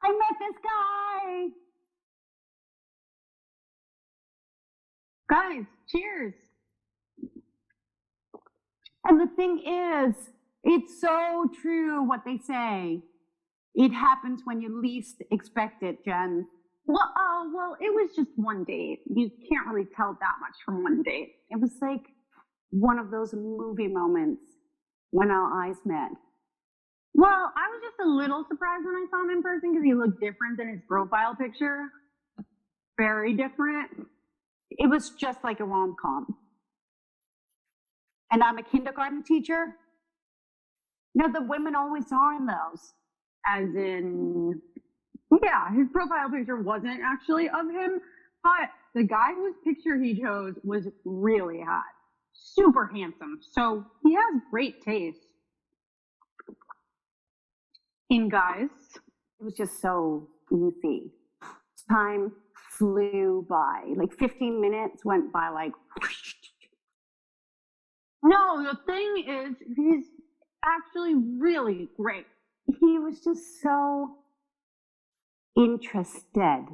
I met this guy. Guys, cheers. And the thing is, it's so true what they say. It happens when you least expect it, Jen. Well, it was just one date. You can't really tell that much from one date. It was like one of those movie moments when our eyes met. Well, I was just a little surprised when I saw him in person because he looked different than his profile picture. Very different. It was just like a rom-com. And I'm a kindergarten teacher. You know, the women always are in those. As in, yeah, his profile picture wasn't actually of him, but the guy whose picture he chose was really hot. Super handsome. So he has great taste in guys. It was just so easy. Time flew by. Like 15 minutes went by like whoosh. No, the thing is, he's actually really great. He was just so interested,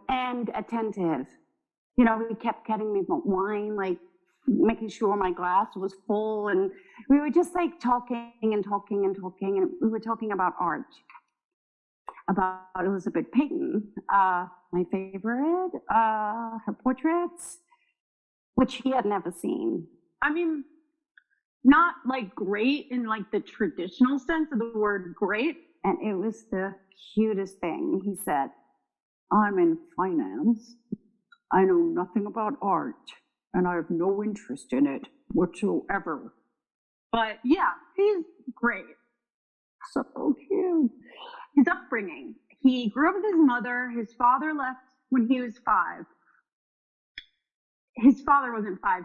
and attentive. He kept getting me wine, like making sure my glass was full. And we were just like talking and talking and talking. And we were talking about art, about Elizabeth Peyton, my favorite, her portraits, which he had never seen. I mean, not like great in like the traditional sense of the word great. And it was the cutest thing. He said, I'm in finance. I know nothing about art, and I have no interest in it whatsoever. But yeah, he's great. So cute. His upbringing. He grew up with his mother. His father left when he was 5. His father wasn't 5.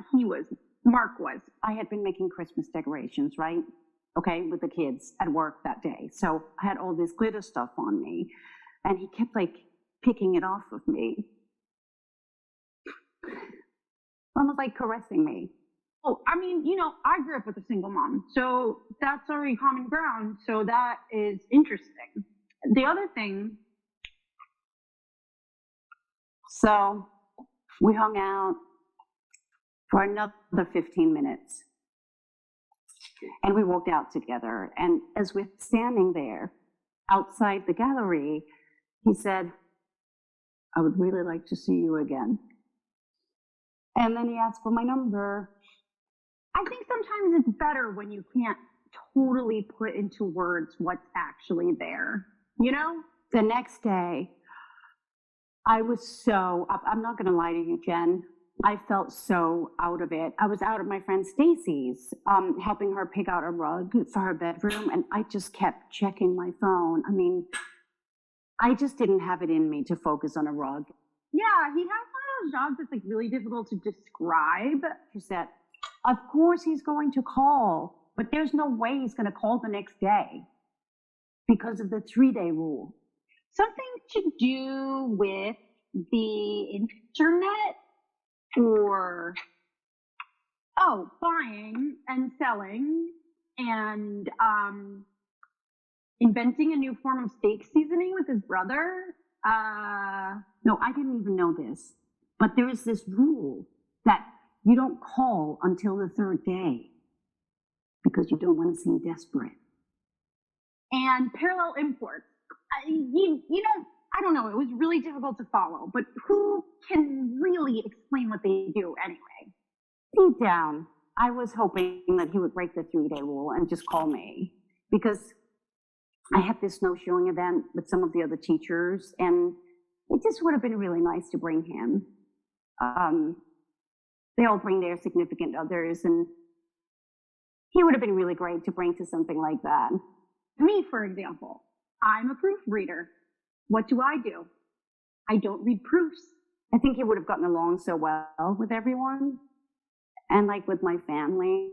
Mark was. I had been making Christmas decorations, right? Okay, with the kids at work that day. So I had all this glitter stuff on me, and he kept like picking it off of me. Almost like caressing me. Oh, I mean, I grew up with a single mom, so that's already common ground. So that is interesting. The other thing. So we hung out for another 15 minutes. And we walked out together. And as we're standing there outside the gallery, he said, I would really like to see you again. And then he asked for my number. I think sometimes it's better when you can't totally put into words what's actually there. The next day, I was so, I'm not going to lie to you, Jen. I felt so out of it. I was out at my friend Stacy's, helping her pick out a rug for her bedroom, and I just kept checking my phone. I mean, I just didn't have it in me to focus on a rug. Yeah, he has one of those jobs that's like really difficult to describe. She said, of course he's going to call, but there's no way he's going to call the next day because of the 3-day rule. Something to do with the internet? Or, buying and selling and inventing a new form of steak seasoning with his brother. No, I didn't even know this. But there is this rule that you don't call until the 3rd day because you don't want to seem desperate. And parallel imports. I don't know, it was really difficult to follow, but who can really explain what they do anyway? Deep down, I was hoping that he would break the 3-day rule and just call me, because I had this snowshoeing event with some of the other teachers, and it just would have been really nice to bring him. They all bring their significant others, and he would have been really great to bring to something like that. Me, for example, I'm a proofreader. What do? I don't read proofs. I think he would have gotten along so well with everyone, and like with my family,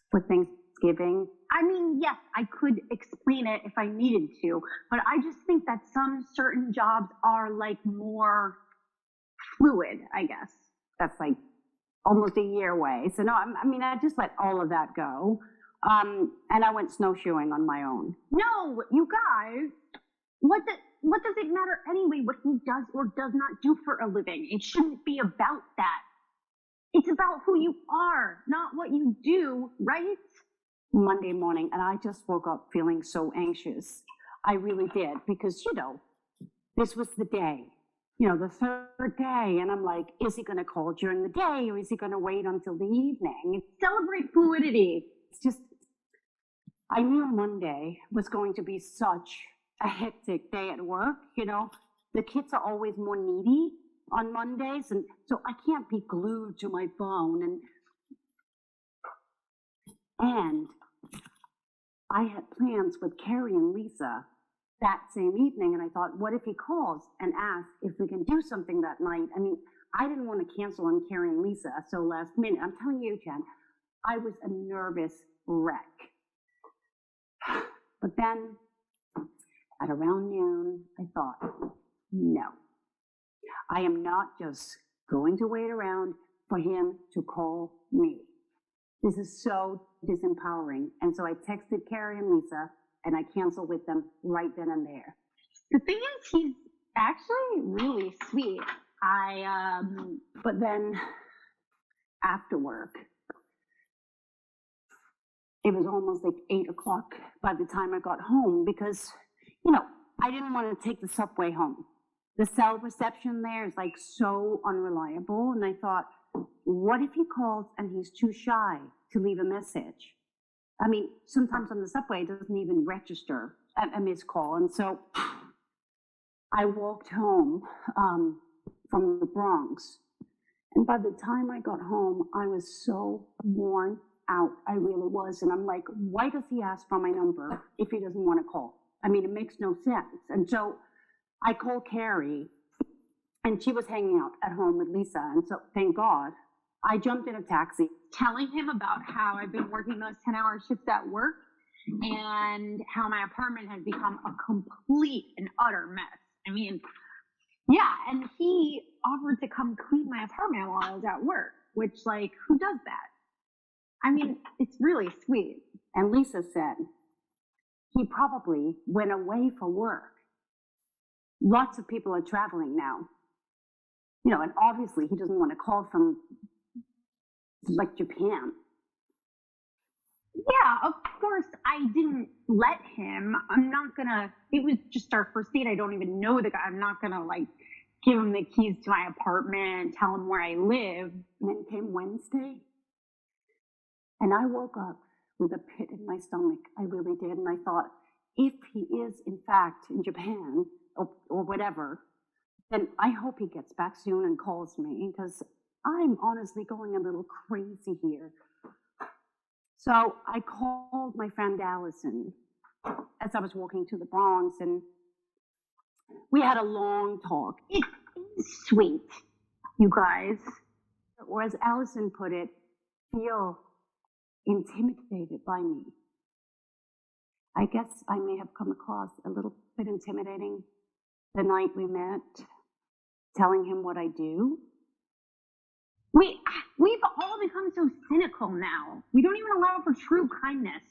for Thanksgiving. I mean, yes, I could explain it if I needed to, but I just think that some certain jobs are like more fluid, I guess. That's like almost a year away. So no, I just let all of that go. And I went snowshoeing on my own. No, you guys, what does it matter anyway what he does or does not do for a living? It shouldn't be about that. It's about who you are, not what you do, right? Monday morning, and I just woke up feeling so anxious. I really did, because, this was the day, the third day, and I'm like, is he going to call during the day, or is he going to wait until the evening? Celebrate fluidity. It's just, I knew Monday was going to be such a hectic day at work, The kids are always more needy on Mondays, and so I can't be glued to my phone, and I had plans with Carrie and Lisa that same evening, and I thought, what if he calls and asks if we can do something that night? I mean, I didn't want to cancel on Carrie and Lisa so last minute. I'm telling you, Jen, I was a nervous wreck. But then, at around noon, I thought, no, I am not just going to wait around for him to call me. This is so disempowering. And so I texted Carrie and Lisa, and I canceled with them right then and there. The thing is, he's actually really sweet. But then after work, it was almost like 8 o'clock by the time I got home, because, I didn't want to take the subway home. The cell reception there is like so unreliable. And I thought, what if he calls and he's too shy to leave a message? I mean, sometimes on the subway, it doesn't even register a missed call. And so I walked home from the Bronx. And by the time I got home, I was so worn out. I really was. And I'm like, why does he ask for my number if he doesn't want to call? I mean, it makes no sense. And so I called Carrie, and she was hanging out at home with Lisa. And so, thank God, I jumped in a taxi, telling him about how I've been working those 10-hour shifts at work and how my apartment has become a complete and utter mess. I mean, yeah, and he offered to come clean my apartment while I was at work, which, who does that? I mean, it's really sweet. And Lisa said he probably went away for work. Lots of people are traveling now. And obviously he doesn't want to call from Japan. Yeah, of course I didn't let him. I'm not gonna, it was just our first date. I don't even know the guy. I'm not gonna give him the keys to my apartment, tell him where I live. And then came Wednesday, and I woke up with a pit in my stomach. I really did. And I thought, if he is in fact in Japan or whatever, then I hope he gets back soon and calls me, because I'm honestly going a little crazy here. So I called my friend Allison as I was walking to the Bronx, and we had a long talk. It is sweet, you guys. Or as Allison put it, feel intimidated by me. I guess I may have come across a little bit intimidating the night we met, telling him what I do. We've all become so cynical now. We don't even allow for true kindness.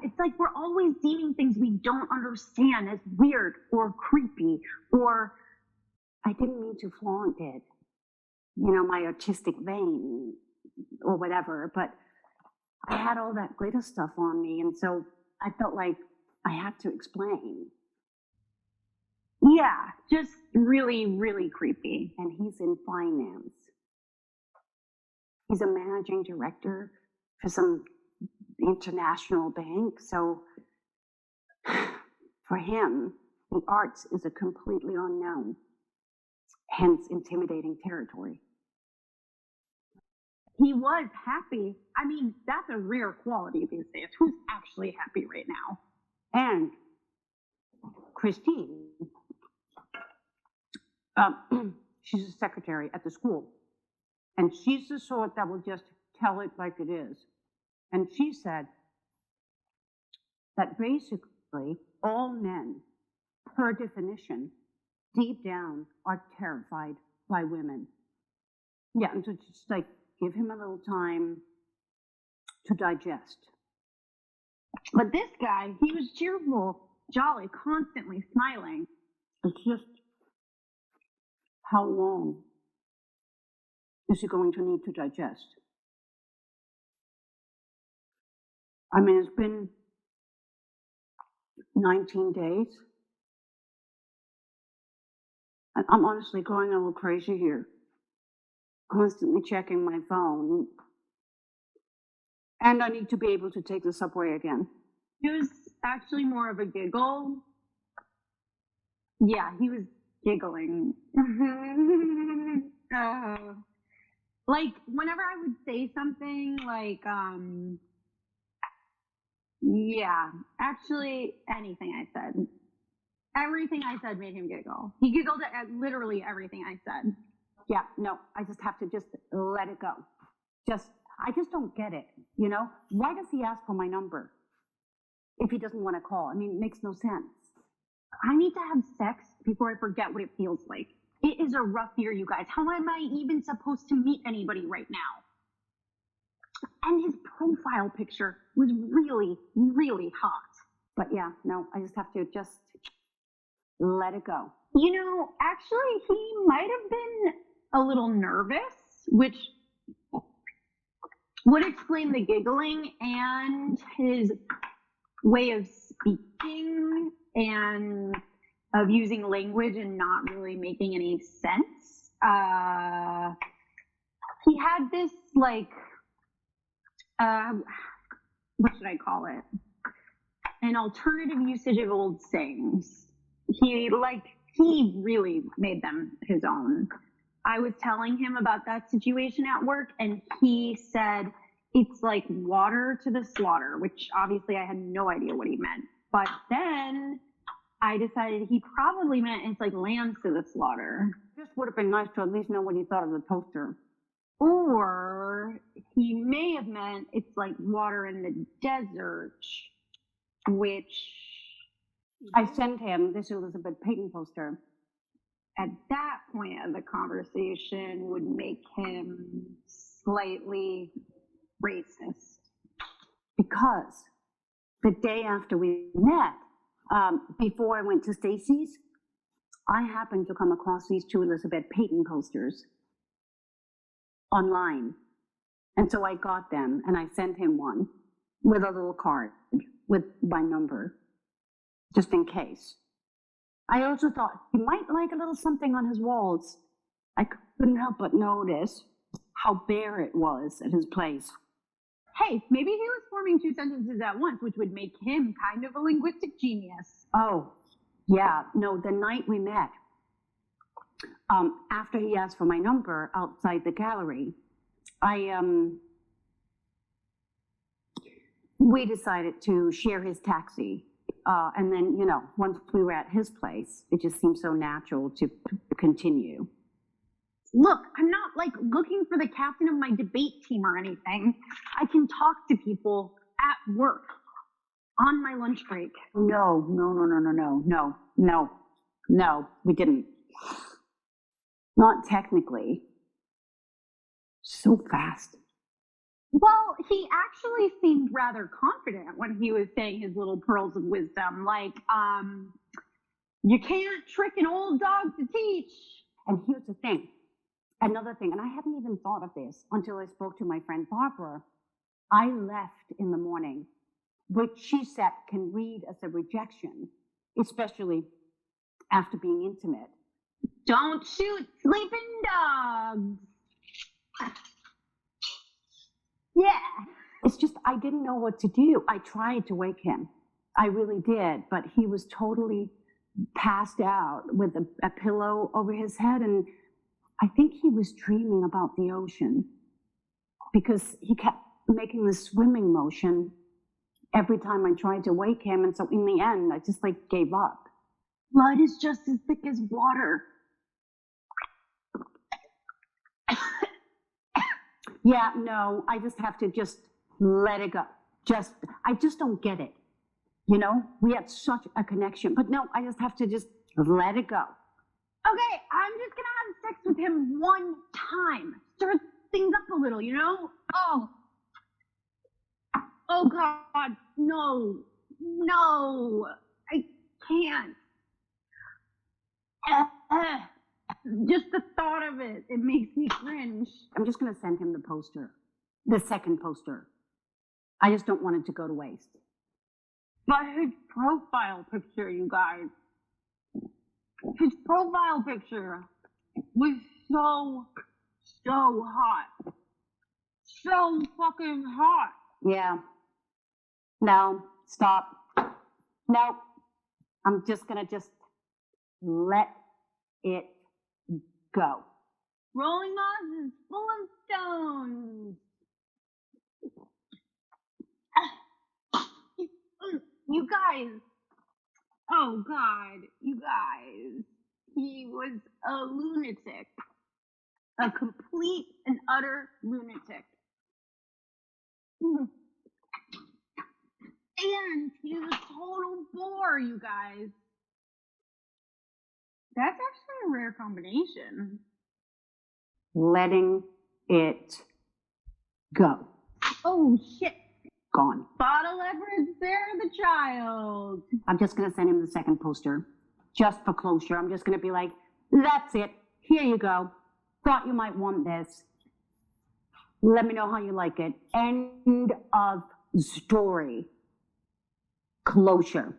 It's like we're always deeming things we don't understand as weird or creepy, or I didn't mean to flaunt it, my artistic vein or whatever, but I had all that glitter stuff on me, and so I felt like I had to explain. Yeah, just really, really creepy. And he's in finance. He's a managing director for some international bank. So for him, the arts is a completely unknown, hence intimidating territory. He was happy. I mean, that's a rare quality these days. Who's actually happy right now? And Christine, she's a secretary at the school. And she's the sort that will just tell it like it is. And she said that basically all men, per definition, deep down are terrified by women. Yeah, and so just give him a little time to digest. But this guy, he was cheerful, jolly, constantly smiling. It's just, how long is he going to need to digest? I mean, it's been 19 days. And I'm honestly going a little crazy here. Constantly checking my phone. And I need to be able to take the subway again. It was actually more of a giggle. Yeah, he was giggling. Like, whenever I would say something like, yeah, actually, anything I said. Everything I said made him giggle. He giggled at literally everything I said. Yeah, no, I just have to just let it go. I just don't get it, you know? Why does he ask for my number if he doesn't want to call? I mean, it makes no sense. I need to have sex before I forget what it feels like. It is a rough year, you guys. How am I even supposed to meet anybody right now? And his profile picture was really, really hot. But yeah, no, I just have to just let it go. You know, actually, he might have been a little nervous, which would explain the giggling and his way of speaking and of using language and not really making any sense. He had this, like, what should I call it? An alternative usage of old sayings. He really made them his own. I was telling him about that situation at work, and he said it's like water to the slaughter, which obviously I had no idea what he meant. But then I decided he probably meant it's like lambs to the slaughter. Just would have been nice to at least know what he thought of the poster. Or he may have meant it's like water in the desert, which I sent him this Elizabeth Peyton poster. At that point of the conversation would make him slightly racist. Because the day after we met, before I went to Stacy's, I happened to come across these two Elizabeth Peyton posters online. And so I got them and I sent him one with a little card with my number, just in case. I also thought he might like a little something on his walls. I couldn't help but notice how bare it was at his place. Hey, maybe he was forming two sentences at once, which would make him kind of a linguistic genius. Oh, yeah, no, the night we met, after he asked for my number outside the gallery, we decided to share his taxi. And then, you know, once we were at his place, it just seemed so natural to continue. Look, I'm not like looking for the captain of my debate team or anything. I can talk to people at work on my lunch break. No, we didn't. Not technically. So fast. Well, he actually seemed rather confident when he was saying his little pearls of wisdom, like, you can't trick an old dog to teach. And here's the thing, another thing, and I hadn't even thought of this until I spoke to my friend Barbara. I left in the morning, which she said can read as a rejection, especially after being intimate. Don't shoot sleeping dogs. Yeah. It's just, I didn't know what to do. I tried to wake him. I really did, but he was totally passed out with a pillow over his head, and I think he was dreaming about the ocean because he kept making this swimming motion every time I tried to wake him, and so in the end, I just gave up. Blood is just as thick as water. Yeah, no, I just have to just let it go. I just don't get it. You know, we had such a connection, but no, I just have to just let it go. Okay, I'm just gonna have sex with him one time. Stir things up a little, you know? Oh. Oh God, no, I can't. Just the thought of it makes me cringe. I'm just going to send him the poster, the second poster. I just don't want it to go to waste. But his profile picture, you guys, his profile picture was so hot. So fucking hot. Yeah. No, stop. No, I'm just going to let it go. Rolling Moss is full of stones. You guys. Oh God, you guys. He was a lunatic. A complete and utter lunatic. And he's a total bore, you guys. That's actually a rare combination. Letting it go. Oh shit. Gone. Bottle Edwards, spare the child. I'm just going to send him the second poster just for closure. I'm just going to be like, that's it. Here you go. Thought you might want this. Let me know how you like it. End of story. Closure.